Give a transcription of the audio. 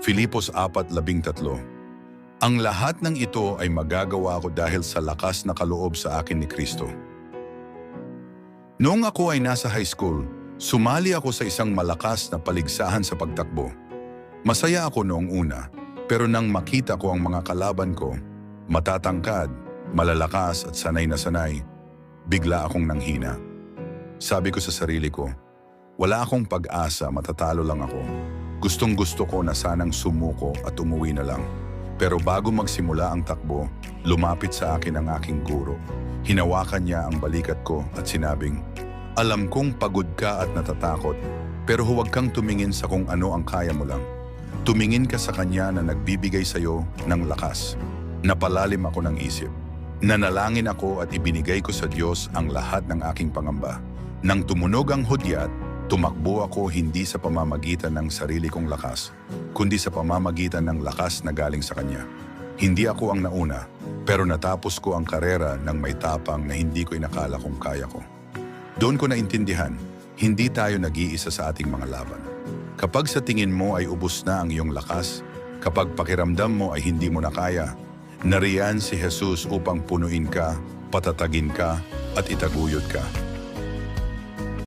Filipos 4:13. Ang lahat ng ito ay magagawa ko dahil sa lakas na kaloob sa akin ni Kristo. Noong ako ay nasa high school, sumali ako sa isang malakas na paligsahan sa pagtakbo. Masaya ako noong una, pero nang makita ko ang mga kalaban ko, matatangkad, malalakas at sanay na sanay, bigla akong nanghina. Sabi ko sa sarili ko, wala akong pag-asa, matatalo lang ako. Gustong-gusto ko na sanang sumuko at umuwi na lang. Pero bago magsimula ang takbo, lumapit sa akin ang aking guro. Hinawakan niya ang balikat ko at sinabing, alam kong pagod ka at natatakot, pero huwag kang tumingin sa kung ano ang kaya mo lang. Tumingin ka sa kanya na nagbibigay sa iyo ng lakas. Napalalim ako ng isip. Nanalangin ako at ibinigay ko sa Diyos ang lahat ng aking pangamba. Nang tumunog ang hudyat, tumakbo ako hindi sa pamamagitan ng sarili kong lakas, kundi sa pamamagitan ng lakas na galing sa Kanya. Hindi ako ang nauna, pero natapos ko ang karera ng may tapang na hindi ko inakala kong kaya ko. Doon ko naintindihan, hindi tayo nag-iisa sa ating mga laban. Kapag sa tingin mo ay ubos na ang iyong lakas, kapag pakiramdam mo ay hindi mo na kaya, nariyan si Jesus upang punuin ka, patatagin ka, at itaguyod ka.